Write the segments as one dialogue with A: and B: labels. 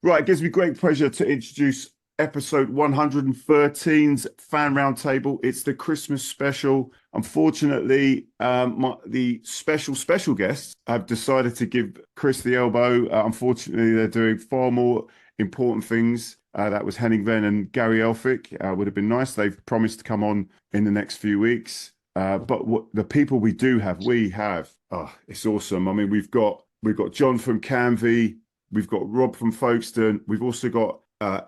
A: Right, it gives me great pleasure to introduce episode 113's Fan Roundtable. It's the Christmas special. Unfortunately, the special guests have decided to give Chris the elbow. Unfortunately, they're doing far more important things. That was Henning Venn and Gary Elphick. Would have been nice. They've promised to come on in the next few weeks. But what the people we have, it's awesome. I mean, we've got John from Canvey. We've got Rob from Folkstone. We've also got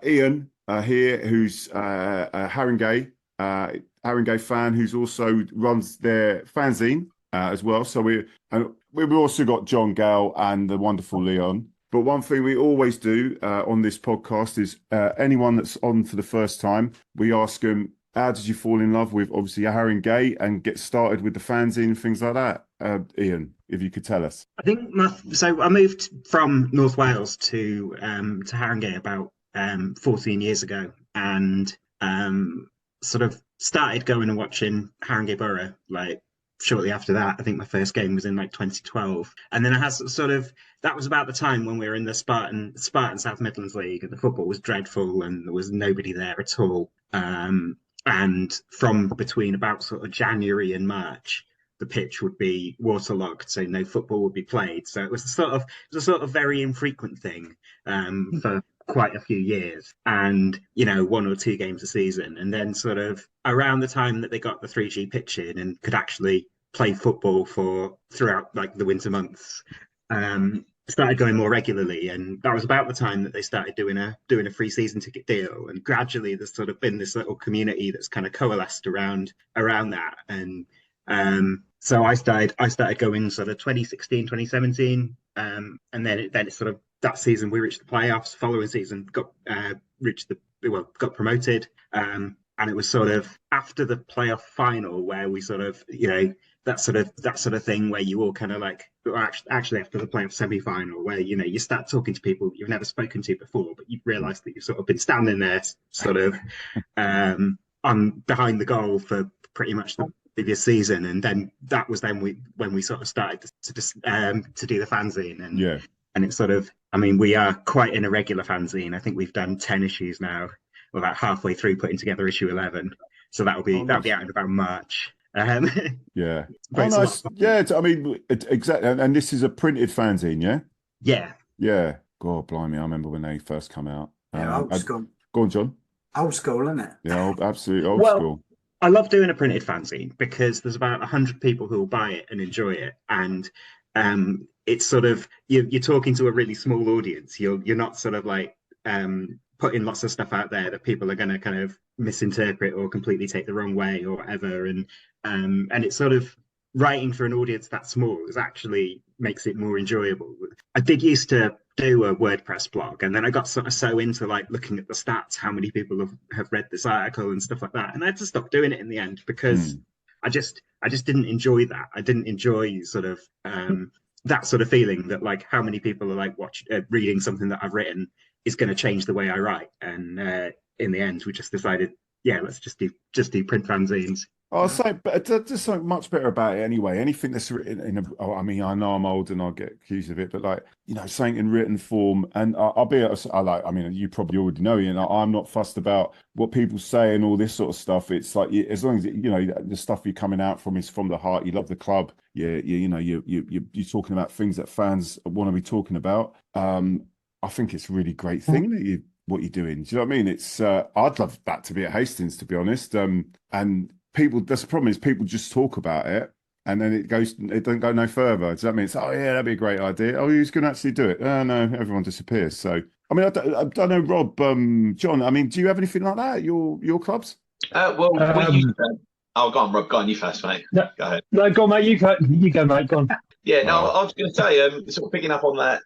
A: Ian here, who's a Haringey fan, who's also runs their fanzine as well. So we've also got John, GALE, and the wonderful Leon. But one thing we always do on this podcast is anyone that's on for the first time, we ask them, how did you fall in love with, obviously, Haringey, and get started with the fanzine and things like that? Ian, if you could tell us.
B: I think I moved from North Wales to Haringey about 14 years ago, and sort of started going and watching Haringey Borough like shortly after that. I think my first game was in like 2012, and then I had that was about the time when we were in the Spartan South Midlands League, and the football was dreadful, and there was nobody there at all. And from between about sort of January and March, the pitch would be waterlogged, so no football would be played. So it was a sort of very infrequent thing for quite a few years, and one or two games a season. And then sort of around the time that they got the 3G pitch in and could actually play football throughout like the winter months, started going more regularly, and that was about the time that they started doing a free season ticket deal. And gradually there's sort of been this little community that's kind of coalesced around that. And so I started going sort of 2016, 2017, and then it sort of, that season we reached the playoffs. Following season got promoted, and it was sort of after the playoff final where we sort of that sort of thing where you all kind of like, actually after the playoff semi-final, where you start talking to people you've never spoken to before, but you realise that you've sort of been standing there sort of on behind the goal for pretty much the previous season. And then that was when we sort of started to do the fanzine. And
A: yeah,
B: and it's sort of, I mean, we are quite an irregular fanzine. I think we've done 10 issues now. We're about halfway through putting together issue 11, so that'll be out in about March.
A: Yeah. Oh, nice. Yeah, I mean, exactly. And this is a printed fanzine, yeah?
B: Yeah.
A: Yeah. God, blimey, I remember when they first come out.
C: Yeah, old school.
A: Go on, John.
C: Old school, isn't it?
A: Yeah, absolutely old school.
B: I love doing a printed fanzine because there's about 100 people who will buy it and enjoy it, and it's sort of, you're talking to a really small audience. You're not sort of like putting lots of stuff out there that people are going to kind of misinterpret or completely take the wrong way or whatever. And it's sort of, writing for an audience that small actually makes it more enjoyable. I did used to do a WordPress blog, and then I got sort of so into like looking at the stats, how many people have read this article and stuff like that, and I had to stop doing it in the end because I just didn't enjoy that. I didn't enjoy sort of that sort of feeling that like how many people are like reading something that I've written is going to change the way I write. And in the end, we just decided, yeah, let's just do print fanzines.
A: I'll say, but there's something much better about it anyway. Anything that's written I mean, I know I'm old and I'll get accused of it, but like, something in written form. And I'll be, I mean, you probably already know, I'm not fussed about what people say and all this sort of stuff. It's like, as long as, the stuff you're coming out from is from the heart, you love the club. You're talking about things that fans want to be talking about. I think it's a really great thing that what you're doing. Do you know what I mean? It's, I'd love that to be at Hastings, to be honest. And people, that's the problem, is people just talk about it and then it doesn't go no further. Does that mean it's, oh yeah, that'd be a great idea? Oh, who's going to actually do it? Oh no, everyone disappears. So, I mean, I don't know, Rob, John, I mean, do you have anything like that at your clubs?
D: Well, we used to... Oh, go on, Rob, go on, you first, mate.
E: No,
D: go ahead.
E: No, go on, mate, you go, mate, go on.
D: Yeah, no, I was going to say, sort of picking up on that,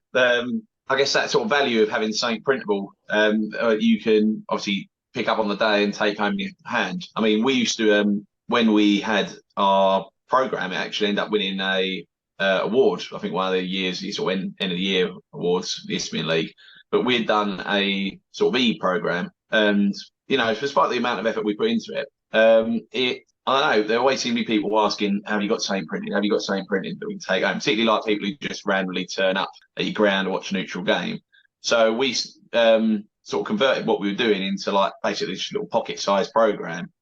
D: I guess that sort of value of having something printable, you can obviously pick up on the day and take home in your hand. I mean, we used to, when we had our programme, it actually ended up winning a award. I think one of the years, you sort of end of the year awards, the Isthmian League. But we had done a sort of programme, and despite the amount of effort we put into it, I don't know, there always seem to be people asking, have you got something printed? Have you got something printed that we can take home? Particularly like people who just randomly turn up at your ground to watch a neutral game. So we sort of converted what we were doing into like basically this little pocket-sized program,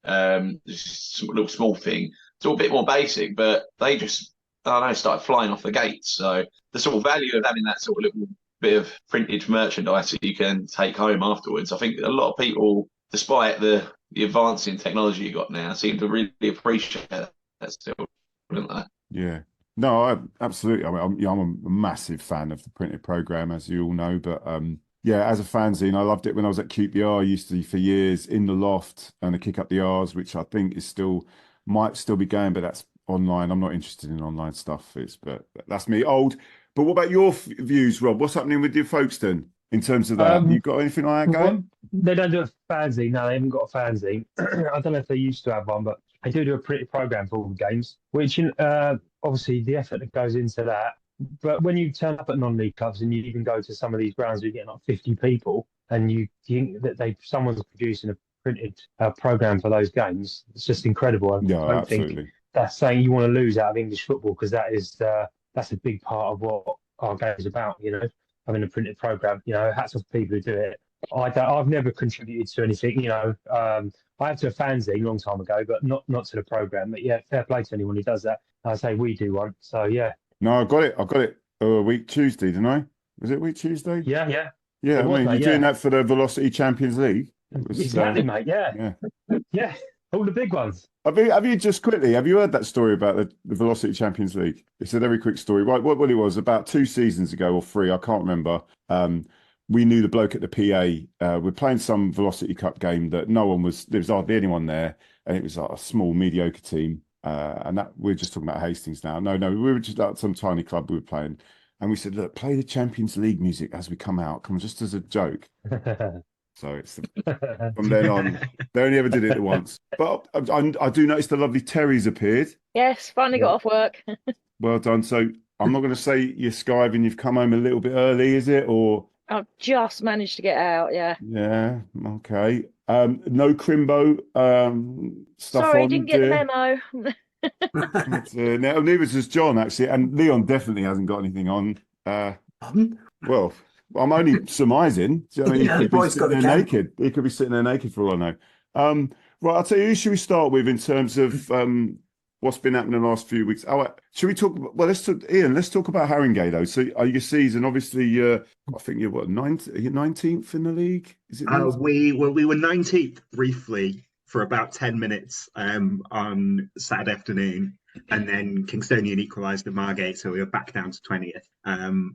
D: just a little small thing. It's all a bit more basic, but they just, I don't know, started flying off the gates. So the sort of value of having that sort of little bit of printed merchandise that you can take home afterwards, I think a lot of people, despite the advancing technology you got now, seem to really appreciate that still, don't they?
A: Yeah. No, absolutely. I mean, I'm a massive fan of the printed program, as you all know. But yeah, as a fanzine, I loved it when I was at QPR. I used to for years in the loft and a kick up the R's, which I think is might still be going, but that's online. I'm not interested in online stuff. But that's me, old. But what about your views, Rob? What's happening with your Folkestone in terms of that? You got anything like that going?
E: They don't do a fanzine. No, they haven't got a fanzine. I don't know if they used to have one, but they do a printed program for all the games, which obviously the effort that goes into that. But when you turn up at non-league clubs and you even go to some of these grounds where you get like 50 people and you think that someone's producing a printed program for those games, it's just incredible.
A: Yeah,
E: I don't
A: absolutely.
E: think that's saying you want to lose out of English football, because that's a big part of what our game is about, having a printed program. Hats off to people who do it. I've never contributed to anything, I had to a fanzine a long time ago, but not to the program. But yeah, fair play to anyone who does that. I say we do one. So yeah.
A: No, I got it. Week Tuesday, didn't I? Was it week Tuesday?
E: Yeah.
A: Yeah,
E: It was,
A: you're
E: mate,
A: doing that for the Velocity Champions League. It was,
E: exactly, mate. Yeah. All the big ones.
A: Have you just quickly, have you heard that story about the Velocity Champions League? It's a very quick story. Right, what it was about 2 seasons ago or 3, I can't remember. We knew the bloke at the PA. We're playing some Velocity Cup game that there was hardly anyone there, and it was like a small, mediocre team. And that we're just talking about Hastings now. No, we were just at some tiny club we were playing, and we said, "Look, play the Champions League music as we come out. Come on, just as a joke." So it's from then on. They only ever did it once. But I do notice the lovely Terry's appeared.
F: Yes, finally got off work.
A: Well done. So I'm not going to say you're skiving. You've come home a little bit early, is it? Or
F: I've just managed to get out. Yeah.
A: Yeah. Okay. No CRIMBO stuff
F: Sorry,
A: on.
F: didn't get the memo.
A: Now, neither does John, actually, and Leon definitely hasn't got anything on. Well, I'm only surmising. Do you know what I mean?
C: Yeah,
A: he
C: the
A: could be
C: boy's
A: sitting
C: got the
A: there
C: can.
A: naked. He could be sitting there naked for all I know. Right, I'll tell you, who should we start with in terms of what's been happening the last few weeks? Should we talk? Well, Ian. Let's talk about Haringey though. So, your season, obviously, I think you're what, 19th in the league? Is it?
B: We were 19th briefly for about 10 minutes on Saturday afternoon, and then Kingstonian equalised at Margate, so we were back down to 20th.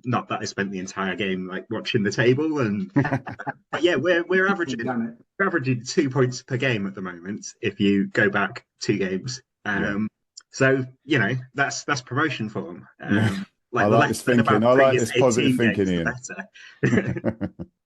B: Not that I spent the entire game like watching the table, and but yeah, we're averaging 2 points per game at the moment if you go back 2 games. So that's promotion form.
A: I like this thinking. I like this positive thinking, Ian.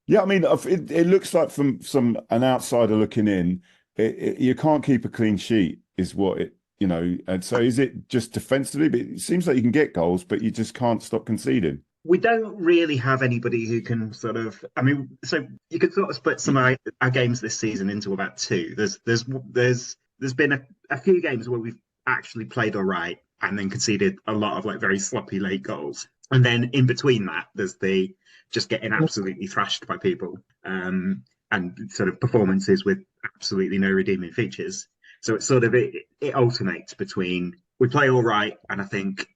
A: Yeah, I mean, it looks like from an outsider looking in, you can't keep a clean sheet, is what it, and so is it just defensively? But it seems like you can get goals, but you just can't stop conceding.
B: We don't really have anybody who can so you could sort of split some of our games this season into about 2. There's been a few games where we've actually played all right and then conceded a lot of like very sloppy late goals. And then in between that, there's the just getting absolutely thrashed by people and sort of performances with absolutely no redeeming features. So it's sort of, it alternates between we play all right and I think,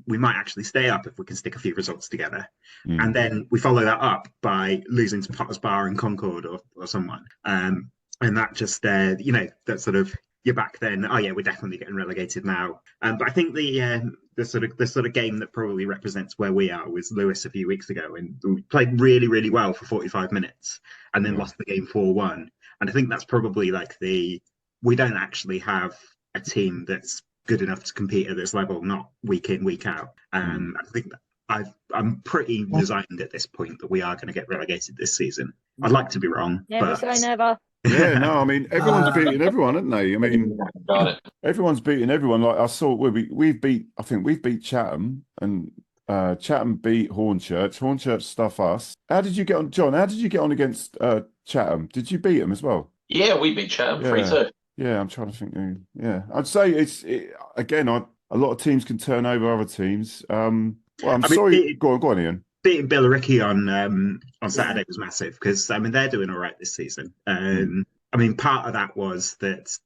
B: we might actually stay up if we can stick a few results together. And then we follow that up by losing to Potter's Bar and Concord or someone. And that just, that sort of, you're back then. We're definitely getting relegated now. But I think the sort of game that probably represents where we are was Lewis a few weeks ago, and we played really, really well for 45 minutes and then lost the game 4-1. And I think that's probably like we don't actually have a team that's good enough to compete at this level, not week in, week out. I think that I'm pretty resigned at this point that we are going to get relegated this season. I'd like to be wrong.
F: Never
B: but...
F: say never.
A: Yeah, no, I mean, everyone's beating everyone, haven't they? I mean, everyone's beating everyone. Like I saw, we've beat Chatham, and Chatham beat Hornchurch. Hornchurch stuff us. How did you get on, John? How did you get on against Chatham? Did you beat them as well?
D: Yeah, we beat Chatham 3-2.
A: Yeah, I'm trying to think. Yeah, I'd say again. A lot of teams can turn over other teams. Well, I'm sorry. Go on, Ian.
B: beating Billericay on Saturday was massive because I mean they're doing all right this season. I mean part of that was that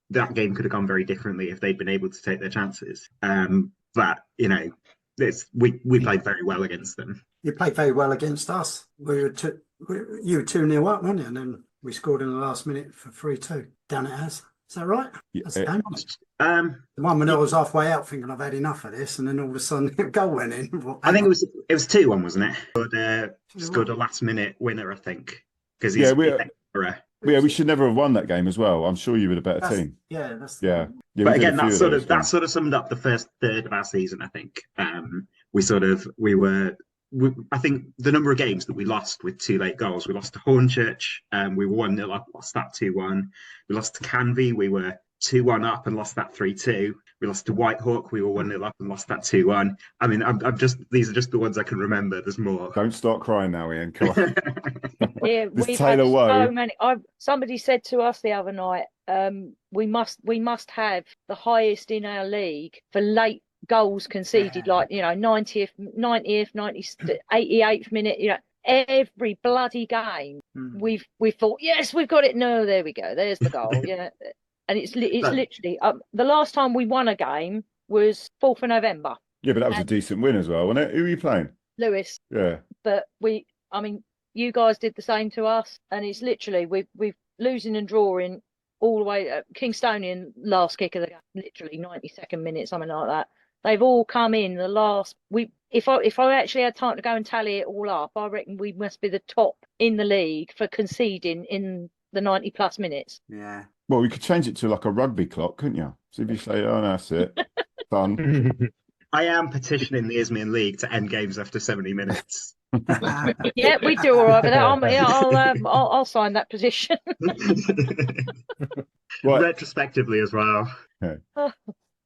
B: that game could have gone very differently if they'd been able to take their chances. But we played very well against them.
C: You played very well against us. You were 2-0 up, weren't you? And then we scored in the last minute for 3-2 down at us. Is that right? That's the game, wasn't it? The one when I was halfway out thinking I've had enough of this, and then all of a sudden a goal went in.
B: I think it was 2-1, wasn't it? Scored a last minute winner, I think. Because
A: we should never have won that game as well. I'm sure you were the better team.
C: Yeah, that's
B: but again, that sort of summed up the first third of our season. I think I think the number of games that we lost with 2 late goals. We lost to Hornchurch, we were 1-0 up, lost that 2-1. We lost to Canvey, we were 2-1 up and lost that 3-2. We lost to Whitehawk, we were 1-0 up and lost that 2-1. I mean, these are just the ones I can remember. There's more.
A: Don't start crying now, Ian. Come on.
F: Yeah, we've had so many. Somebody said to us the other night, we must have the highest in our league for late goals conceded, like 90th, 88th minute. Every bloody game we've thought, yes, we've got it. No, there we go. There's the goal. And it's literally the last time we won a game was 4th of November.
A: Yeah, but that was a decent win as well, wasn't it? Who were you playing?
F: Lewis.
A: Yeah.
F: But you guys did the same to us, and it's literally we've losing and drawing all the way. Kingstonian last kick of the game, literally 92nd minute, something like that. They've all come in the last. If I actually had time to go and tally it all up, I reckon we must be the top in the league for conceding in the 90+ minutes.
C: Yeah.
A: Well, we could change it to like a rugby clock, couldn't you? So if you say, "Oh, no, that's it, done."
B: I am petitioning the Isthmian League to end games after 70 minutes.
F: Yeah, we do all right with that. I'll sign that position.
A: Right.
B: Retrospectively as well.
A: Okay.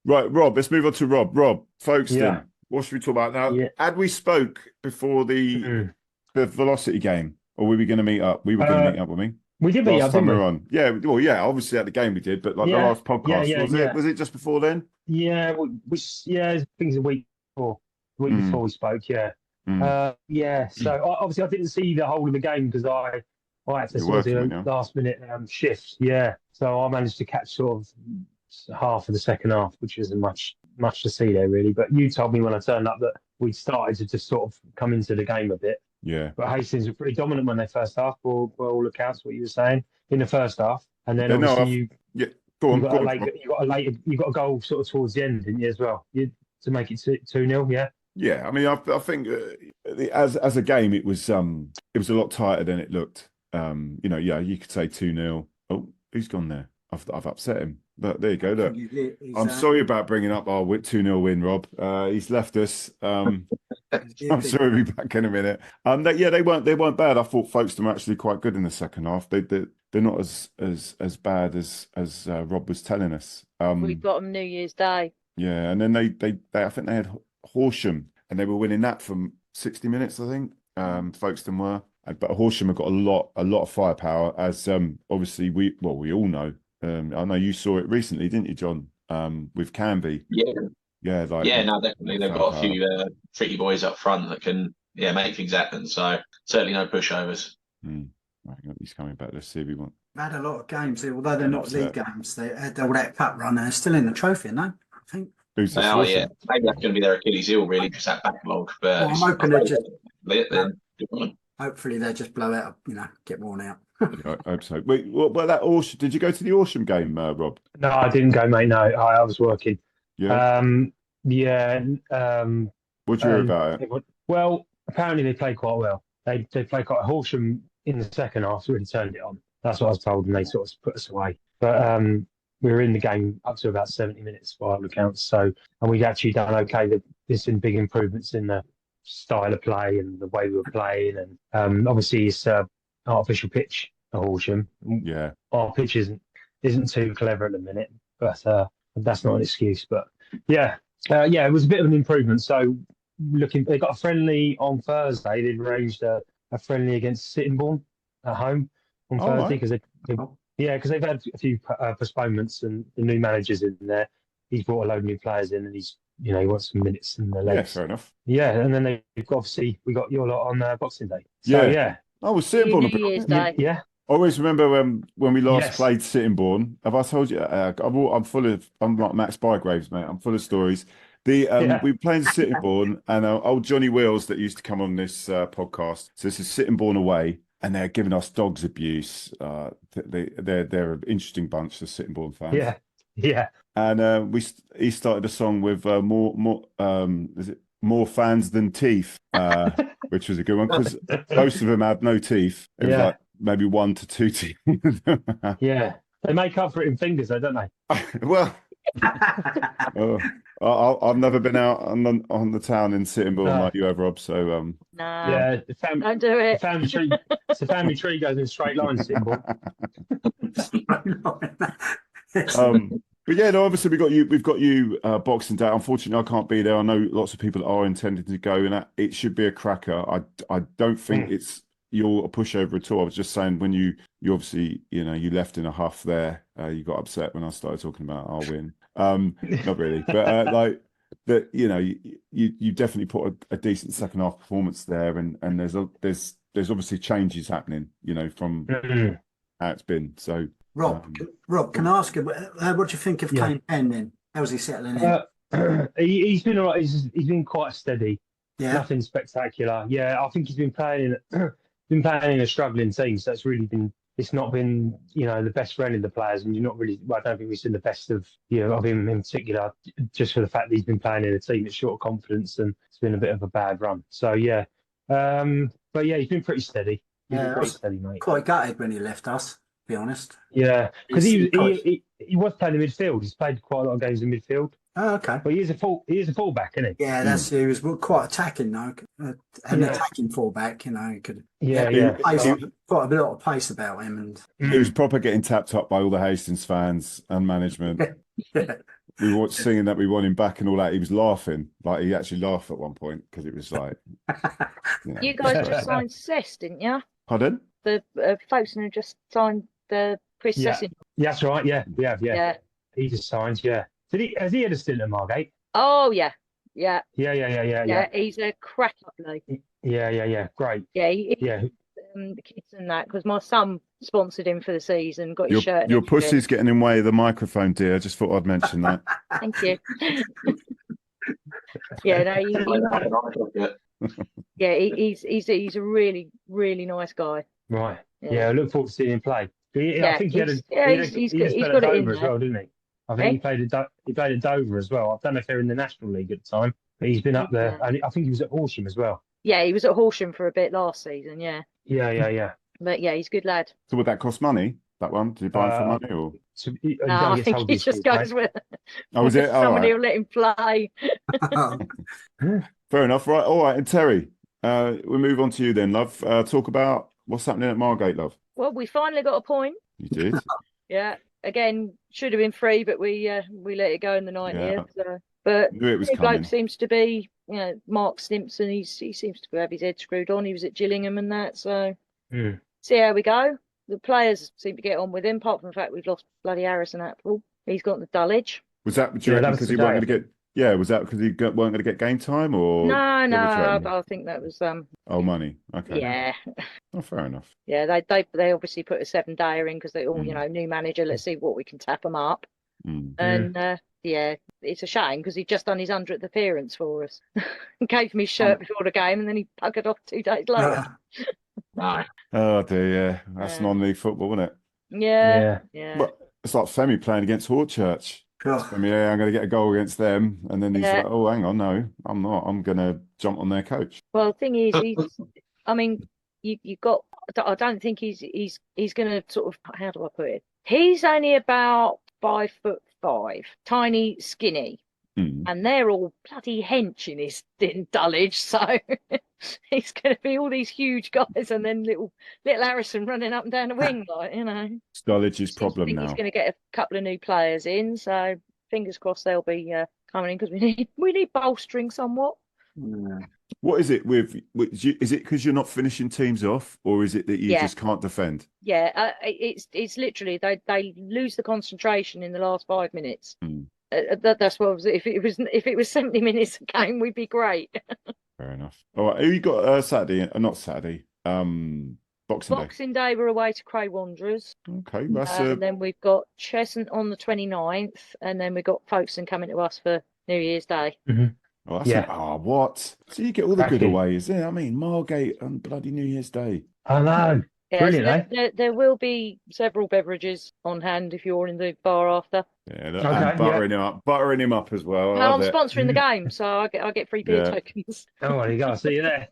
A: Right, Rob, let's move on to Rob. Rob, Folkstone,
E: Yeah.
A: What should we talk about now?
E: Yeah.
A: Had we spoke before the Velocity game, or were we going to meet up? We were going to meet up, weren't we?
E: We did meet
A: last
E: up,
A: time
E: didn't
A: we
E: we?
A: were on. Yeah, well, yeah, obviously at the game we did, but like the last podcast, was it just before then?
E: Yeah, I think it's a week before. Before we spoke, yeah. So obviously I didn't see the whole of the game because I had to sort of do a last minute shift. Yeah, so I managed to catch sort of half of the second half, which isn't much to see there really. But you told me when I turned up that we started to just sort of come into the game a bit.
A: Yeah.
E: But Hastings were pretty dominant when they first half, for all accounts, what you were saying in the first half, and then obviously you got a goal sort of towards the end, didn't you, as well? To make it 2-0, yeah.
A: Yeah, I mean, I think as a game, it was a lot tighter than it looked. You could say 2-0. Oh, who's gone there? I've upset him. But there you go. Look, I'm sorry about bringing up our 2-0 win, Rob. He's left us. I'm sure he'll be back in a minute. They weren't bad. I thought Folkstone were actually quite good in the second half. They're not as bad as Rob was telling us.
F: We've got them New Year's Day.
A: Yeah, and then they I think they had Horsham, and they were winning that from 60 minutes, I think. Folkestone were, but Horsham have got a lot of firepower, as obviously we all know. I know you saw it recently, didn't you, John? With Canvey.
D: Yeah, definitely. They've got a few tricky boys up front that can make things happen. So certainly no pushovers.
A: Right, he's coming back. Let's see if we want.
C: They've had a lot of games, although they're not league games. They had all that cup run. They're still in the trophy, no? I think.
A: Maybe
D: that's going to be their Achilles heel, really, just that backlog. But
C: I'm hoping they just.
D: Then
C: Hopefully they just blow out, get worn out.
A: I hope so. Wait, what about that Horsham? Did you go to the Horsham game, Rob?
E: No, I didn't go, mate. No, I was working.
A: Yeah.
E: What
A: do you hear about it?
E: Well, apparently they played quite well. They played quite. Horsham in the second half really turned it on. That's what I was told, and they sort of put us away. But we were in the game up to about 70 minutes by all accounts. So, and we'd actually done okay. There's been big improvements in the style of play and the way we were playing, and obviously it's artificial pitch at Horsham.
A: Yeah,
E: our pitch isn't too clever at the minute, but that's not an excuse. But it was a bit of an improvement. So they got a friendly on Thursday. They'd arranged a friendly against Sittingbourne at home on Thursday because they've had a few postponements and the new managers in there. He's brought a load of new players in, and he's you know, he wants some minutes in the
A: Yeah,
E: legs.
A: fair enough.
E: Yeah, and then we got your lot on Boxing Day. So
A: Yeah.
E: yeah.
A: I was Sittingbourne.
F: New Year's Day.
E: Yeah.
A: I always remember when we last
E: Yes.
A: played Sittingbourne. Have I told you? I'm like Max Bygraves, mate. I'm full of stories. We were playing Sittingbourne, and old Johnny Wheels that used to come on this podcast. So this is Sittingbourne away, and they're giving us dogs abuse. They're an interesting bunch, the Sittingbourne fans.
E: Yeah. Yeah.
A: And he started a song with more fans than teeth, which was a good one because most of them had no teeth. It was like maybe 1 to 2 teeth.
E: Yeah, they make up for it in fingers, though, don't they?
A: Well, I've never been out on the town in Sittingbourne like you have, Rob. So
F: no,
E: yeah,
F: don't do it.
E: The family tree goes in straight lines. Sittingbourne.
A: But yeah, no, obviously we've got you Boxing Day. Unfortunately, I can't be there. I know lots of people are intending to go, and it should be a cracker. I don't think you're a pushover at all. I was just saying when you obviously you left in a huff there. You got upset when I started talking about our win. Not really, but like that. You definitely put a decent second half performance there, and there's obviously changes happening. From how it's been. So.
C: Rob, can I ask you, what do you think of Kane Penn then? How's he settling in?
E: He's been all right. He's been quite steady.
C: Yeah.
E: Nothing spectacular. Yeah, I think he's been playing in a struggling team. So it's not been the best friend of the players, and you're not really. Well, I don't think we've seen the best of of him in particular, just for the fact that he's been playing in a team that's short of confidence, and it's been a bit of a bad run. So yeah, but yeah, he's been pretty steady. Pretty steady, mate.
C: Quite gutted when he left us. Be honest.
E: Yeah, because he was playing in midfield. He's played quite a lot of games in midfield.
C: Oh, okay.
E: But he is a fullback, isn't he?
C: Yeah, he was quite attacking though. An attacking fullback, he could. Quite a lot of pace about him, and
A: he was proper getting tapped up by all the Hastings fans and management. We were singing that we want him back and all that. He was laughing, like he actually laughed at one point because it was like.
F: You guys just signed Cess, didn't you?
A: Pardon?
F: The Folkstone have just signed the Chris Sessin.
E: Yeah, that's right. Yeah, we have. Yeah. He just signed. Yeah. Has he had a stint at Margate?
F: Oh yeah.
E: Yeah.
F: He's a crack up bloke.
E: Yeah. Great.
F: Yeah. The kids and that, because my son sponsored him for the season. Got his shirt.
A: Your pussy's getting in the way of the microphone, dear. I just thought I'd mention that.
F: Thank you. He's a really, really nice guy.
E: Right. Yeah, I look forward to seeing him play. I think he
F: he's got it in
E: Dover as well, didn't he? I think he played at Dover as well. I don't know if they're in the National League at the time, but he's been up there. And I think he was at Horsham as well.
F: Yeah, he was at Horsham for a bit last season. Yeah. But yeah, he's a good lad.
A: So would that cost money? That one? Did you buy it for money or?
F: No, I think he just goes with.
A: Oh, was it?
F: Somebody will let him play.
A: Fair enough. Right. All right. And Terry, we'll move on to you then, love. Talk about what's happening at Margate, love.
F: Well, we finally got a point.
A: You did.
F: Yeah. Again, should have been 3, but we let it go in the 90th. So. But
A: the
F: bloke seems to be, Mark Stimpson. He seems to have his head screwed on. He was at Gillingham and that. So see how we go. The players seem to get on with him, apart from the fact we've lost bloody Harrison Apple. He's got the Dulwich.
A: Was that because he weren't going to get? Yeah, was that because he weren't going to get game time or?
F: No, I think that was
A: money. Okay.
F: Yeah.
A: Oh, fair enough.
F: Yeah, they obviously put a 7-dayer in because they all new manager. Let's see what we can tap them up. And it's a shame because he'd just done his 100th appearance for us. Gave me his shirt before the game, and then he buggered off 2 days later.
A: Oh dear, yeah, that's non-league football, isn't it?
F: Yeah.
A: Well, it's like Femi playing against Hornchurch. I'm going to get a goal against them, and then he's like, "Oh, hang on, no, I'm not. I'm going to jump on their coach."
F: Well, the thing is, you got. I don't think he's going to sort of. How do I put it? He's only about 5'5", tiny, skinny. And they're all bloody hench in Dulwich, so he's going to be all these huge guys, and then little Harrison running up and down the wing, It's
A: Dulwich's problem now.
F: He's going to get a couple of new players in, so fingers crossed they'll be coming in because we need bolstering somewhat.
A: What is it with? Is it because you're not finishing teams off, or is it that you just can't defend?
F: Yeah, it's literally they lose the concentration in the last 5 minutes. That's what if it was 70 minutes a game, we'd be great.
A: Fair enough. All right, who you got Saturday? Not Saturday. Boxing
F: Day, we're away to Cray Wanderers.
A: Okay, that's
F: and then we've got Cheshunt on the 29th, and then we've got Folkstone coming to us for New Year's Day.
A: Oh, that's what? So you get all the good aways. Yeah, I mean, Margate on bloody New Year's Day.
E: I know.
F: Yeah,
E: Brilliant,
F: so there will be several beverages on hand if you're in the bar after.
A: Yeah, and buttering him up as well.
F: No, I'm sponsoring the game, so I get free beer tokens.
E: Oh, there you go. See you there.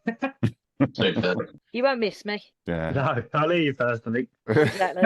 D: Super.
F: You won't miss me.
E: Yeah. No, I'll hear you first, I think.
F: Exactly.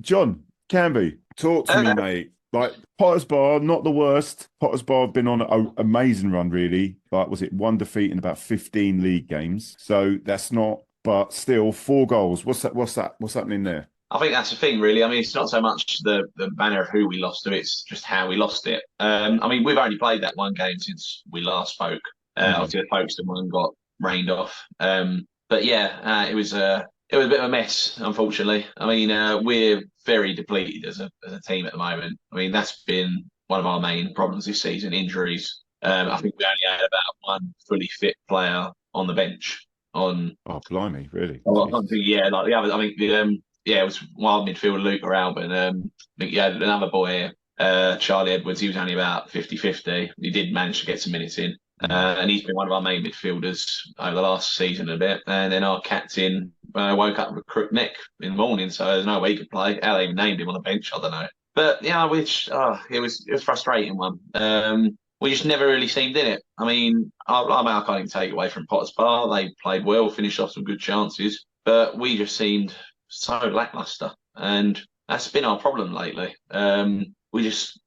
A: John, Canvey, talk to me, mate. Like, Potter's Bar, not the worst. Potter's Bar have been on an amazing run, really. Like, was it 1 defeat in about 15 league games? So that's not, but still 4 goals. What's happening there?
D: I think that's the thing, really. I mean, it's not so much the manner of who we lost to, it's just how we lost it. I mean, we've only played that 1 game since we last spoke. Obviously, the Folkstone one got rained off. But yeah, it was a bit of a mess, unfortunately. I mean, we're very depleted as a team at the moment. I mean, that's been one of our main problems this season, injuries. I think we only had about 1 fully fit player on the bench. Oh,
A: blimey, really?
D: Yeah, like the other, I think it was wild midfielder Luke or Albin. I think you had another boy, Charlie Edwards. He was only about 50-50. He did manage to get some minutes in. And he's been one of our main midfielders over the last season a bit. And then our captain woke up with a crook neck in the morning, so there's no way he could play. How they even named him on the bench, I don't know. But yeah, it was a frustrating one. We just never really seemed in it. I mean, I can't even take away from Potter's Bar. They played well, finished off some good chances, but we just seemed so lackluster, and that's been our problem lately. We just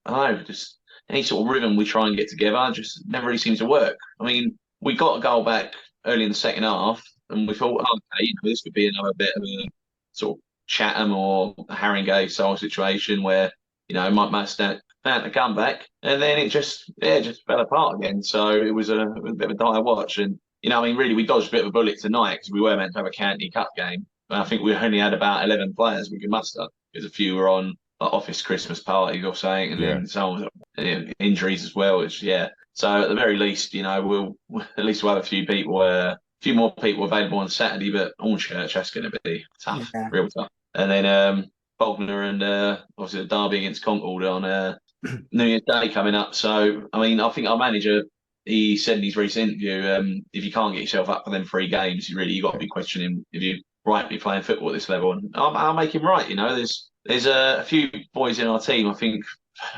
D: any sort of rhythm we try and get together just never really seems to work. I mean, we got a goal back early in the second half, and we thought, okay, this could be another bit of a sort of Chatham or Haringey style situation where it might stand to come back, and then it just fell apart again. So it was a bit of a dire watch, and I mean, really, we dodged a bit of a bullet tonight because we were meant to have a county cup game, but I think we only had about 11 players we could muster because a few were on office Christmas parties or something, and then some injuries as well. So at the very least, we'll have a few more people available on Saturday, but Hornchurch, that's going to be tough, real tough. And then Bognor and obviously the derby against Concord on New Year's Day coming up. So I mean, I think our manager, he said in his recent interview, if you can't get yourself up for them 3 games, you got to be questioning if you rightly playing football at this level. And I'll make him right. There's a few boys in our team. I think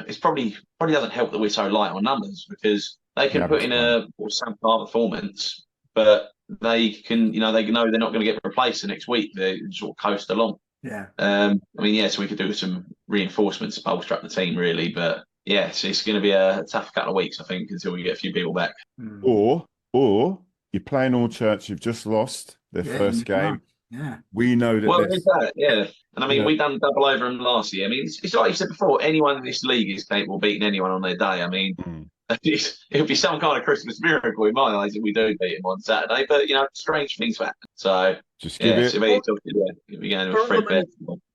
D: it's probably doesn't help that we're so light on numbers, because they can put in a subpar performance, but they can, they know they're not going to get replaced the next week. They sort of coast along.
C: Yeah.
D: I mean, so we could do some reinforcements to bolster up the team, really. But yes, it's going to be a tough couple of weeks, I think, until we get a few people back.
A: Or you're playing Hornchurch, you've just lost their first game.
C: Yeah,
A: we know that.
D: Well, there's that, and I mean, we done double over them last year. I mean, it's like you said before. Anyone in this league is capable of beating anyone on their day. I mean, it would be some kind of Christmas miracle in my eyes if we do beat them on Saturday. But strange things happen. So
A: just give it.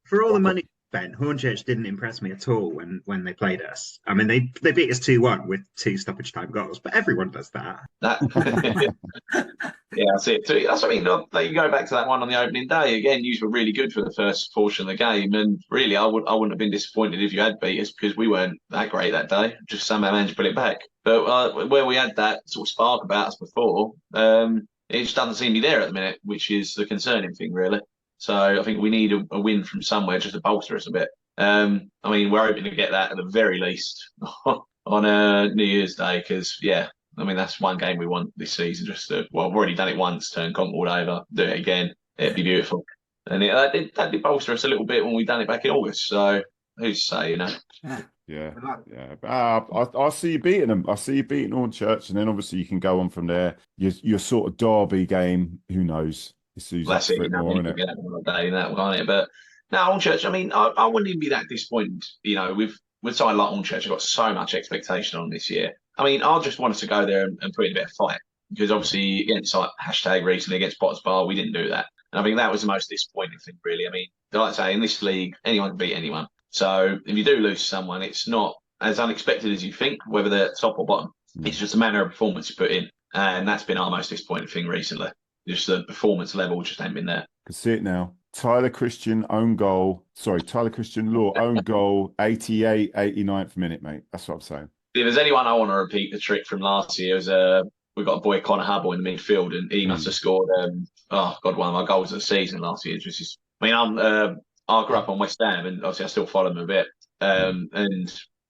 B: For all the money spent, Hornchurch didn't impress me at all when they played us. I mean, they beat us 2-1 with 2 stoppage time goals, but everyone does that.
D: Yeah, that's it. That's what I mean. You go back to that one on the opening day again. You were really good for the first portion of the game, and really, I wouldn't have been disappointed if you had beat us, because we weren't that great that day. Just somehow managed to put it back. But where we had that sort of spark about us before, it just doesn't seem to be there at the minute, which is the concerning thing, really. So I think we need a win from somewhere just to bolster us a bit. I mean, we're hoping to get that at the very least on New Year's Day, because I mean, that's one game we want this season. We've already done it once, turn Concord over, do it again. It'd be beautiful. And that did bolster us a little bit when we done it back in August. So who's to say,
A: Yeah. I see you beating them. I see you beating Hornchurch, and then obviously you can go on from there. Your sort of derby game, who knows?
D: That's it. More, isn't it? Can't it? But now Hornchurch, I mean, I wouldn't even be that disappointed. With something like Hornchurch, I've got so much expectation on this year. I mean, I just want us to go there and put in a bit of fight, because obviously against hashtag recently against Potter's Bar, we didn't do that. And I think that was the most disappointing thing, really. I mean, like I say, in this league, anyone can beat anyone. So if you do lose someone, it's not as unexpected as you think, whether they're top or bottom. It's just a manner of performance you put in. And that's been our most disappointing thing recently. Just the performance level just ain't been there.
A: I can see it now. Tyler Christian Law own goal, 88, 89th minute, mate. That's what I'm saying.
D: If there's anyone I want to repeat the trick from last year, was we've got a boy, Connor Hubble, in the midfield, and he must have scored, one of my goals of the season last year. I grew up on West Ham, and obviously I still follow them a bit. And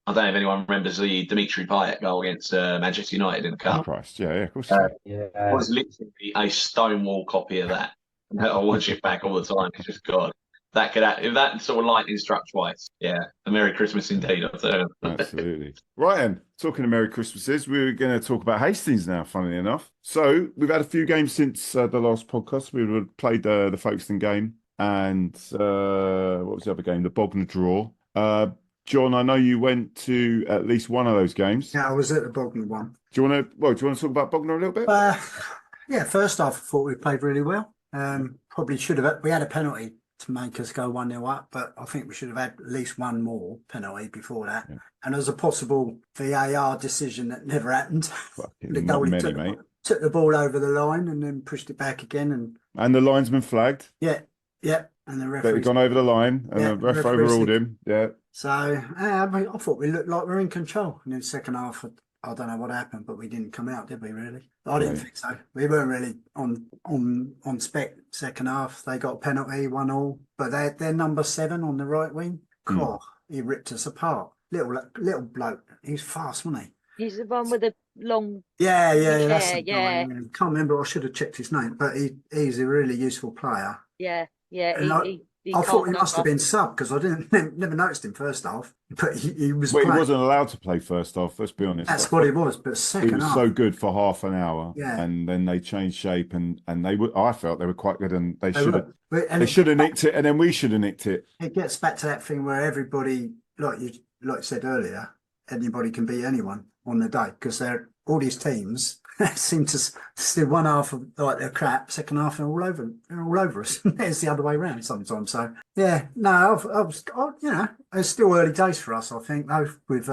D: I don't know if anyone remembers the Dimitri Payet goal against Manchester United in the Cup.
A: Oh, Christ, yeah, of course.
D: It was literally a stonewall copy of that. I watch it back all the time. It's just God. That could if that sort of lightning struck twice. Yeah, a Merry Christmas indeed.
A: Absolutely. Right, and talking of Merry Christmases, we're going to talk about Hastings now, funnily enough. So we've had a few games since the last podcast. We played the Folkstone game and what was the other game? The Bognor draw. John, I know you went to at least one of those games.
C: Yeah, I was at the Bognor one.
A: Do you want to talk about Bognor a little bit?
C: Yeah, first half I thought we played really well. Probably should have. We had a penalty to make us go 1-0 up, but I think we should have had at least one more penalty before that. Yeah. And there was a possible VAR decision that never happened. The goalie took the ball over the line and then pushed it back again. And
A: the linesman flagged.
C: Yeah. And the referee
A: had gone over the line and the ref overruled him. Yeah.
C: So I thought we looked like we were in control. And in the second half, I don't know what happened, but we didn't come out, did we, really? I didn't think so. We weren't really on spec second half. They got a penalty, 1-1, but they're number 7 on the right wing. God, he ripped us apart. Little bloke. He's fast, wasn't he?
F: He's the one with the long...
C: Yeah, that's the guy. I can't remember. I should have checked his name, but he's a really useful player.
F: Yeah.
C: I thought he must have been sub because I never noticed him first half, but he was.
A: Well, he wasn't allowed to play first half. Let's be honest.
C: That's what it was. But second half,
A: he was so good for half an hour,
C: yeah.
A: And then they changed shape, and they were. I felt they were quite good, and they should have. They should have nicked it, and then we should have nicked it.
C: It gets back to that thing where everybody, like you said earlier, anybody can beat anyone on the day because all these teams seem to still one half of like they're crap, second half they're all over us. It's the other way around sometimes. So yeah, no, it's still early days for us. I think though with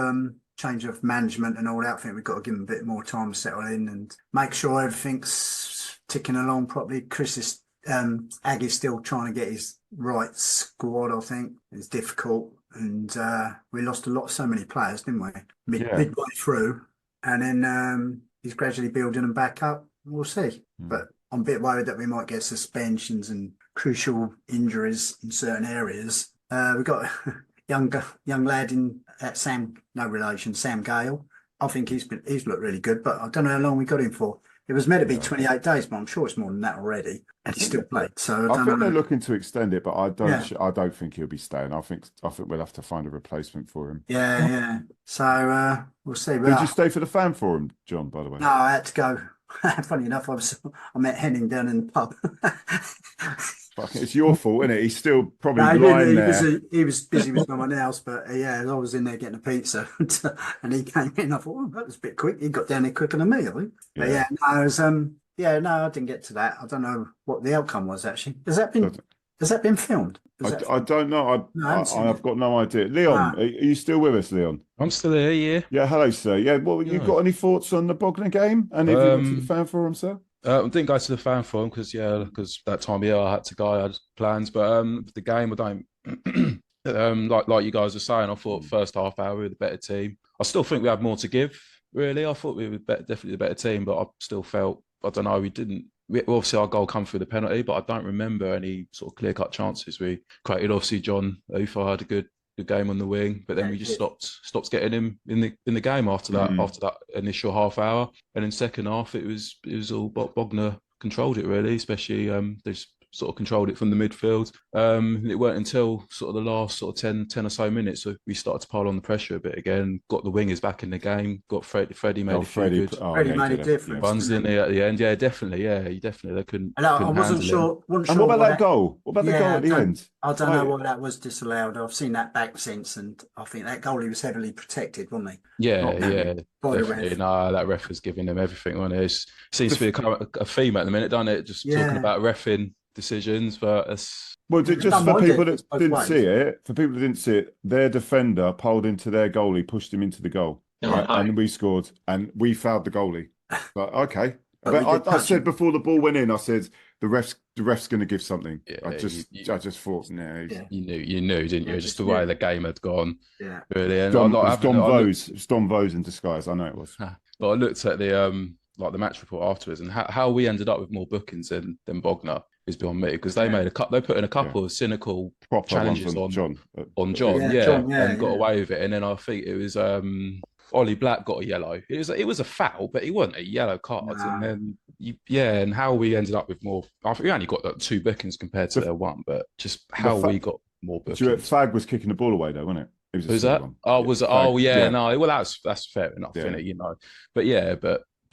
C: change of management and all that, I think we've got to give them a bit more time to settle in and make sure everything's ticking along properly. Chris is Aggie's still trying to get his right squad. I think it's difficult, and we lost so many players, didn't we? Midway through, and then. He's gradually building them back up. We'll see. But I'm a bit worried that we might get suspensions and crucial injuries in certain areas. We've got a young lad at Sam GALE. I think he's looked really good, but I don't know how long we got him for. It was meant to be 28 days, but I'm sure it's more than that already. And he's still played. So
A: I think they're looking to extend it, but I don't think he'll be staying. I think we'll have to find a replacement for him.
C: Yeah. So we'll see.
A: Did you stay for the fan forum, John, by the way?
C: No, I had to go. Funny enough, I met Henning down in the pub.
A: It's your fault, isn't it? He's still probably lying there.
C: He was busy with someone else, but I was in there getting a pizza, and he came in. I thought, that was a bit quick. He got down there quicker than me, I think. But I didn't get to that. I don't know what the outcome was actually. Has that been filmed?
A: I don't know. I've got no idea. Leon, are you still with us, Leon?
G: I'm still here, yeah.
A: Yeah, hello, sir. Yeah, well, you got any thoughts on the Bognor game? And if you went to the fan forum, sir?
G: I didn't go to the fan forum because that time of year I had to go. I had plans, but the game, I don't. Like you guys were saying, I thought first half hour we were the better team. I still think we had more to give. Really, I thought we were definitely the better team, but I still felt I don't know. We didn't. Obviously, our goal come through the penalty, but I don't remember any sort of clear-cut chances. We created, obviously, John Ufa had a good game on the wing, but then we just stopped getting him in the game after that initial half hour. And in second half, it was all Bognor controlled it really, especially they sort of controlled it from the midfield. It weren't until sort of the last sort of 10 or so minutes so we started to pile on the pressure a bit again, got the wingers back in the game, got Freddie made
C: Freddie made a difference.
G: Ones in there at the end, definitely. They couldn't.
C: I wasn't sure.
A: And what about that goal? What about the goal at the end?
C: I don't know why that was disallowed. I've seen that back since, and I think that goalie was heavily protected, wasn't he?
G: Yeah. Definitely. No, that ref was giving him everything on it. Seems to be a theme at the minute, doesn't it? Just talking about reffing. decisions, but it's
A: Well, just
C: Done
A: for
C: well,
A: people
C: did
A: that
C: both
A: didn't
C: ways.
A: see it, their defender pulled into their goalie, pushed him into the goal, right?
D: no.
A: And we scored, and we fouled the goalie. But okay,
C: But we did
A: I
C: touch
A: said
C: him.
A: before the ball went in, I said the ref's going to give something.
G: Yeah,
A: I just thought, no,
C: Yeah.
G: you knew, didn't you?
C: Yeah,
G: Just the
C: just
G: way
C: knew.
G: the game had gone,
C: Yeah.
G: really. And
A: Dom,
G: I,
A: it
G: like,
A: was Dom
G: I looked-
A: Vose, it's Dom Vose in disguise. I know it was.
G: but I looked at the like the match report afterwards, and how we ended up with more bookings than Bogner is beyond me, because they made they put in a couple of cynical
A: Proper
G: challenges
A: ones
G: on
A: John.
G: John,
C: Yeah, John, yeah,
G: and got
C: yeah.
G: away with it. And then I think it was Ollie Black got a yellow. It was a foul, but it wasn't a yellow card.
C: No.
G: And then and how we ended up with more. I think we only got 2 bookings compared to their 1, but just how we got more bookings.
A: Fag was kicking the ball away though, wasn't it? It was a
G: Who's
A: silly
G: that?
A: one.
G: Oh,
A: Yeah,
G: was it?
A: Fag,
G: Oh, yeah,
A: yeah.
G: no. Well, that's fair enough,
A: Yeah.
G: isn't it? You know, but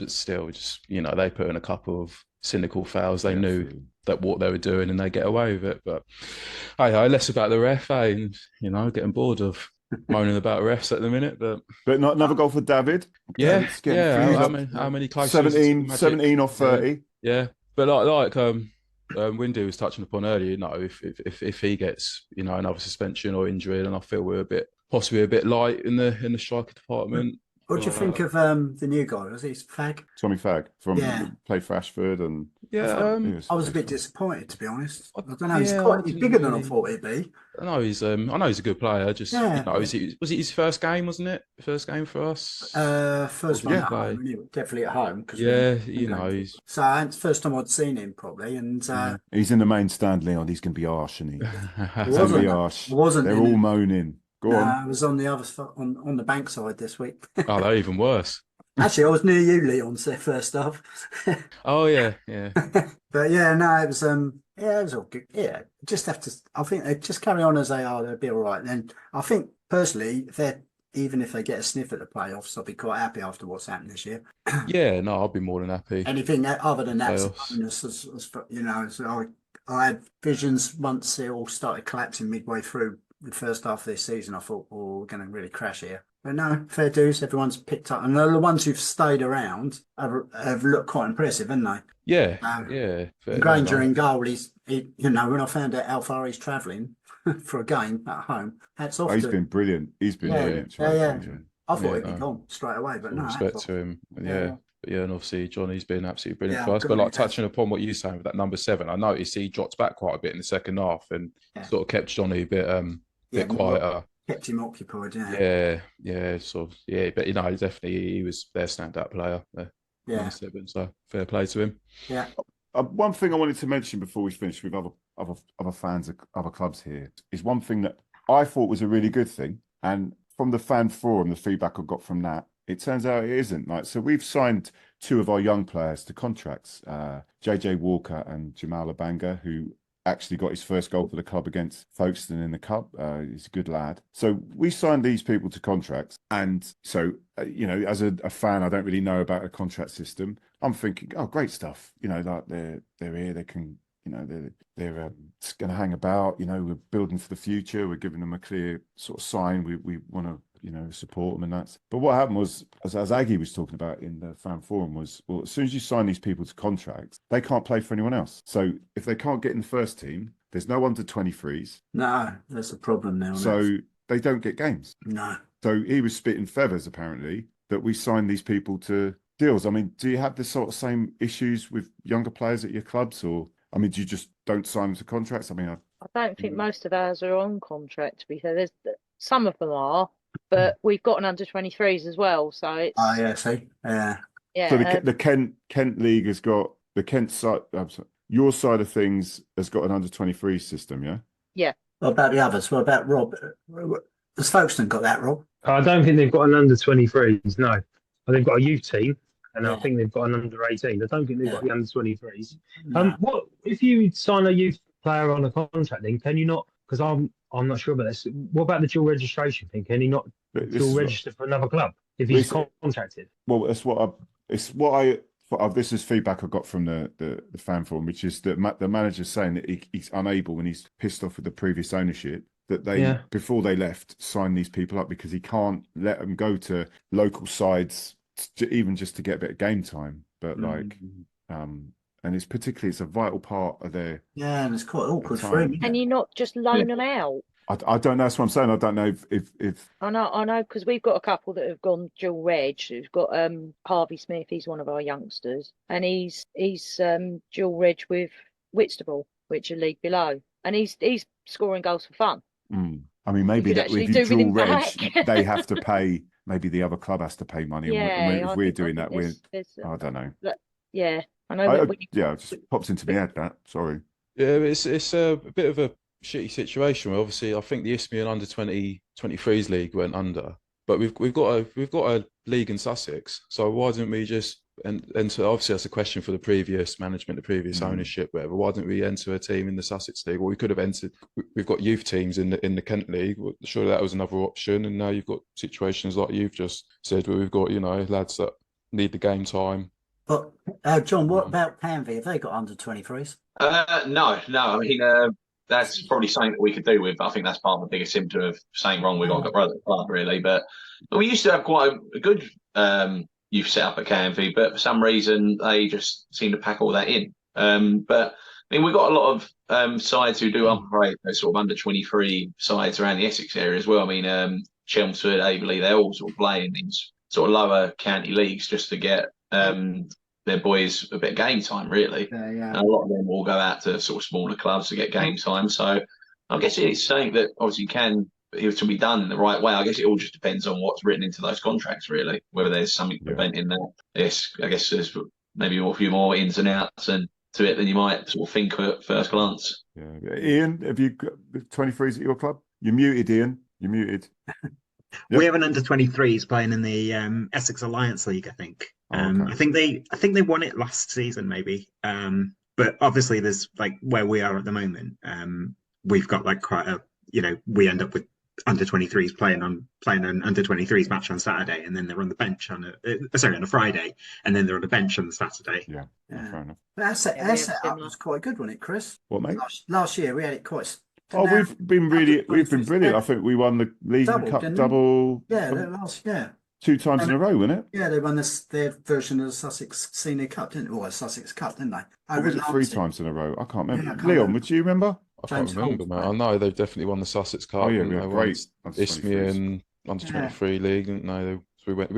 G: still, just they put in a couple of cynical fouls. They knew
A: Absolutely.
G: that what they were doing, and they get away with it. But hey, less about the ref, and getting bored of moaning about refs at the minute. But
A: Not another goal for David.
G: yeah,
A: David's getting fused
G: how
A: up.
G: many close
A: 17 off 30.
G: Yeah, but like Windy was touching upon earlier, if he gets another suspension or injury, then I feel we're possibly a bit light in the striker department.
C: What do you think of the new guy? Was he Fag?
A: Tommy Fag from
C: Yeah.
A: played for Ashford and
C: I was a bit disappointed, to be honest. I don't know.
G: Yeah,
C: He's bigger than I thought he'd be.
G: I know he's a good player. Just was it his first game, wasn't it? First game for us.
C: First one
A: Yeah.
C: at home, anyway, definitely at home.
G: Yeah,
C: he's so it's the first time I'd seen him probably, and
A: he's in the main stand, Leon. He's going to be harsh, isn't he? He's going to be harsh. They're all moaning. Go on.
C: I was on the other on the bank side this week.
G: Oh, they're even worse.
C: Actually, I was near you, Leon, first off.
G: Oh yeah.
C: But yeah, no, it was it was all good. Yeah, just have to. I think they just carry on as they are. They'll be all right. And then I think personally, even if they get a sniff at the playoffs, I'll be quite happy after what's happened this year.
G: Yeah, no, I'll be more than happy.
C: Anything other than that's a
G: Playoffs.
C: bonus, so I had visions once it all started collapsing midway through the first half of this season. I thought, we're going to really crash here. But no, fair dues. Everyone's picked up, and the ones who've stayed around have looked quite impressive, haven't they?
G: Yeah,
C: Granger in goal. When I found out how far he's travelling for a game at home, hats off.
A: He's been brilliant. He's been brilliant.
C: I thought he'd be gone straight away, but no.
G: Respect to him. Yeah. But yeah, and obviously Johnny's been absolutely brilliant
C: Yeah,
G: for us.
C: good
G: But
C: on
G: like
C: you,
G: touching upon what you were saying with that number 7, I noticed he dropped back quite a bit in the second half and sort of kept Johnny a bit quieter.
C: Kept him occupied, yeah.
G: Yeah, sort of, yeah. But definitely he was their stand-up player.
C: Yeah.
G: 7, so fair play to him.
C: Yeah.
A: One thing I wanted to mention before we finish with other fans of other clubs here is one thing that I thought was a really good thing, and from the fan forum, the feedback I got from that, it turns out it isn't. Like, so we've signed 2 of our young players to contracts, JJ Walker and Jamal Abanga, who actually got his first goal for the club against Folkstone in the cup. He's a good lad. So we signed these people to contracts, and so as a fan, I don't really know about a contract system. I'm thinking, oh, great stuff. Like they're here, they can. They're going to hang about. We're building for the future. We're giving them a clear sort of sign. We want to support them, and that's. But what happened was, as Aggie was talking about in the fan forum, was, well, as soon as you sign these people to contracts, they can't play for anyone else. So if they can't get in the first team, there's no under 23s.
C: No, that's a problem now.
A: So they don't get games.
C: No.
A: So he was spitting feathers apparently that we signed these people to deals. I mean, do you have the sort of same issues with younger players at your clubs, or? I mean, do you just don't sign them to contracts? I mean,
F: I don't think most of ours are on contract, to be fair. Some of them are, but we've got an under 23s as well. So it's.
C: Oh, yeah, see? Yeah.
A: So the Kent League has got the Kent side, your side of things has got an under 23 system, yeah?
F: Yeah.
C: What about the others? What about Rob? Has Folkstone got that, Rob?
E: I don't think they've got an under 23s, no. They've got a youth team. And I think they've got an under 18. I don't think they've got the under 23s.
C: No.
E: What if you sign a youth player on a contract? Then can you not? Because I'm not sure about this. What about the dual registration thing? Can he not dual register for another club if he's contracted?
A: Well, this is feedback I got from the fan forum, which is that the manager's saying that he's unable, when he's pissed off with the previous ownership, that they before they left signed these people up, because he can't let them go to local sides even just to get a bit of game time. But and it's particularly it's a vital part of their.
C: Yeah, and it's quite awkward
A: time.
C: for him.
F: Can you not just loan them out?
A: I don't know. That's what I'm saying. I don't know if
F: I know, because we've got a couple that have gone dual reg. We've got Harvey Smith. He's one of our youngsters, and he's dual reg with Whitstable, which are league below, and he's scoring goals for fun.
A: I mean, maybe
F: could
A: that
F: actually
A: if you
F: do with
A: dual
F: him
A: reg,
F: back.
A: they have to pay. Maybe the other club has to pay money.
F: Yeah,
A: and
F: I
A: if we're
F: think-
A: doing
F: I
A: that,
F: think
A: we're.
F: there's,
A: I don't know.
F: Yeah, I know.
A: Yeah, it just pops into my head. That sorry.
G: Yeah, it's a bit of a shitty situation where obviously I think the Isthmian under 23s league went under, but we've got a league in Sussex. So why didn't we just and so obviously that's a question for the previous management, the previous ownership, whatever. Why didn't we enter a team in the Sussex league? Well, we could have entered. We've got youth teams in the Kent league. Surely that was another option. And now you've got situations like you've just said, where we've got lads that need the game time.
C: But John, what about Canvey? Have they got under 23s?
D: No. I mean, that's probably something that we could do with. I think that's part of the biggest symptom of saying wrong. We've got to brother club really, but we used to have quite a good youth set up at Canvey, but for some reason they just seem to pack all that in. But I mean, we've got a lot of sides who do operate those sort of under 23 sides around the Essex area as well. I mean, Chelmsford, Averley, they're all sort of playing these sort of lower county leagues just to get their boys a bit of game time, really.
C: Yeah.
D: And a lot of them will go out to sort of smaller clubs to get game time. So I guess it's something that obviously can, if it can be done in the right way. I guess it all just depends on what's written into those contracts, really. Whether there's something preventing that. Yes, I guess there's maybe a few more ins and outs and to it than you might sort of think at first glance.
A: Yeah. Ian, have you got 23s at your club? You're muted, Ian. You're muted.
B: We have an under 23s playing in the Essex Alliance League, I think.
A: Okay.
B: I think they won it last season, maybe. But obviously, there's like where we are at the moment. We've got like quite a we end up with under 23s playing an under 23s match on Saturday, and then they're on the bench on a Friday, and then they're on the bench on the Saturday.
A: Yeah. Fair enough.
C: But our setup was quite good, wasn't it, Chris?
A: What, mate?
C: Last year we had it quite.
A: We've been brilliant. I think we won the League and Cup double.
C: Yeah, last year.
A: 2 times in a row, wasn't it?
C: Yeah, they won their version of the Sussex Senior Cup, didn't they? Or Sussex Cup, didn't they?
A: Or was it 3 times in a row? I can't remember.
C: Yeah, I can't
A: Leon,
C: remember.
A: would you remember?
G: I can't remember, mate. I know they've definitely won the Sussex Cup.
A: Oh yeah,
G: and
A: we
G: they
A: had
G: won
A: great
G: Isthmian under 23 league, didn't they? So we went.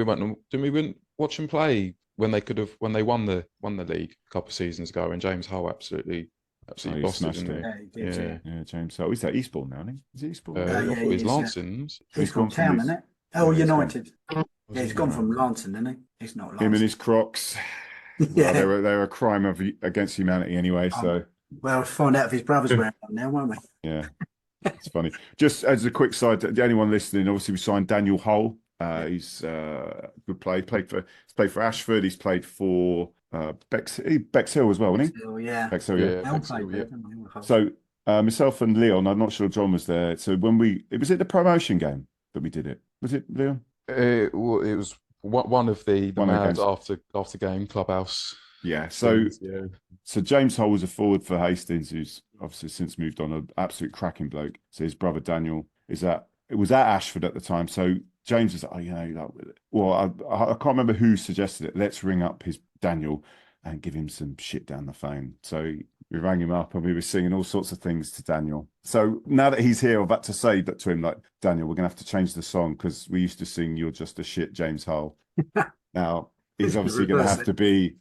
G: Didn't we watch them play when they won the league a couple of seasons ago? And James Hull absolutely bossed it, didn't he?
A: Yeah, James. So he's at Eastbourne now, isn't he? Is he Eastbourne?
G: I thought he's Lansing's.
C: He's gone town, isn't it? Oh, United. Yeah, he's gone from Lansing, isn't he? He's not Lansing.
A: Him and his Crocs.
C: Yeah.
A: Well, they're a crime against humanity anyway. So
C: well, we'll find out if his brother's wearing them now, won't we?
A: yeah, it's funny. Just as a quick side, to anyone listening, obviously we signed Daniel Hull. He's a good player. He's played for Ashford. He's played for Bexhill as well, hasn't he?
C: Oh, yeah.
A: Bexhill, yeah.
G: Bexhill,
C: Yeah.
A: So myself and Leon, I'm not sure John was there. So when was it the promotion game that we did it? Was it, Leon?
G: It was one of the
A: One of the
G: after game clubhouse.
A: Yeah. So
G: things, yeah.
A: So James Hull was a forward for Hastings, who's obviously since moved on, an absolute cracking bloke. So his brother Daniel was at Ashford at the time. So James was like, I can't remember who suggested it. Let's ring up his Daniel and give him some shit down the phone. So we rang him up and we were singing all sorts of things to Daniel. So now that he's here, I've had to say that to him, like, Daniel, we're going to have to change the song because we used to sing You're Just a Shit, James Hull. Now, he's obviously going to have to be,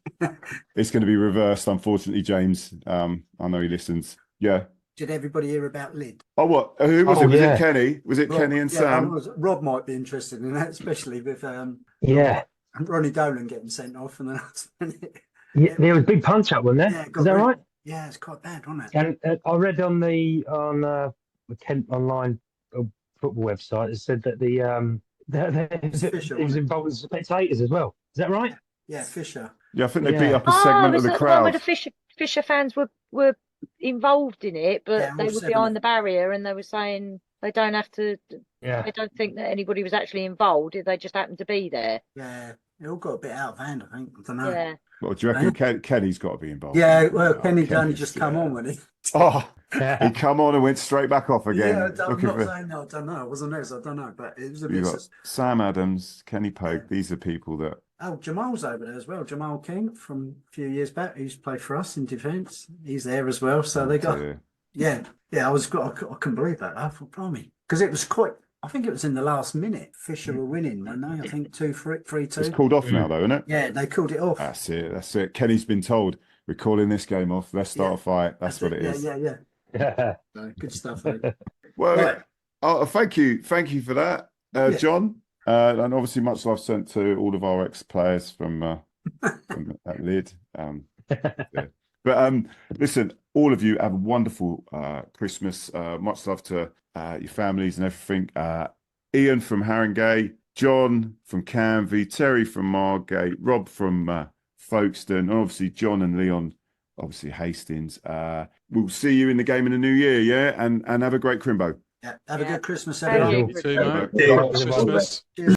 A: it's going to be reversed, unfortunately, James. I know he listens. Yeah.
C: Did everybody hear about Lid?
A: Oh, what? Who was it? Was it Kenny? Was it
C: Rob,
A: Kenny and Sam?
C: Rob might be interested in that, especially with Ronnie Dolan getting sent off and the last minute.
E: Yeah, there was a big punch up, wasn't there? Is that right?
C: Yeah, it's quite bad, wasn't it?
E: And I read on the Kent online football website, it said that it was involved with spectators as well. Is that right?
C: Yeah, Fisher.
A: Yeah, I think they beat up a segment of the crowd.
F: Where the Fisher fans were involved in it, but they were behind the barrier and they were saying they don't have to.
E: Yeah.
F: They don't think that anybody was actually involved. They just happened to be there.
C: Yeah, it all got a bit out of hand, I think. I don't know.
F: Yeah.
A: Well, do you reckon Kenny's got to be involved?
C: Yeah, well, Kenny'd only just come on, wasn't he?
A: Oh, he come on and went straight back off again.
C: Yeah, I'm not saying no, I don't know. I wasn't there, so I don't know. But it was a bit.
A: You've got Sam Adams, Kenny Pogue. These are people that
C: Oh, Jamal's over there as well. Jamal King from a few years back, who's played for us in defence. He's there as well. So they got, yeah. I couldn't believe that. I thought, blimey, because it was quite. I think it was in the last minute. Fisher were winning, weren't they? I think 2-3-2.
A: It's called off now, though, isn't it?
C: Yeah, they called it off.
A: That's it. Kenny's been told we're calling this game off. Let's start a fight. That's what it is.
C: Yeah. So, good stuff.
A: Well, thank you for that, John. And obviously, much love sent to all of our ex-players from that lid. But listen, all of you have a wonderful Christmas. Much love to your families and everything. Ian from Haringey, John from Canvey, Terry from Margate, Rob from Folkstone, and obviously John and Leon, obviously Hastings. We'll see you in the game in the new year, yeah? And have a great Crimbo.
C: Yeah, have a good Christmas,
F: Thank
C: everyone.
F: you.
G: You too, mate.
B: Yeah.
G: Christmas.
C: Cheers.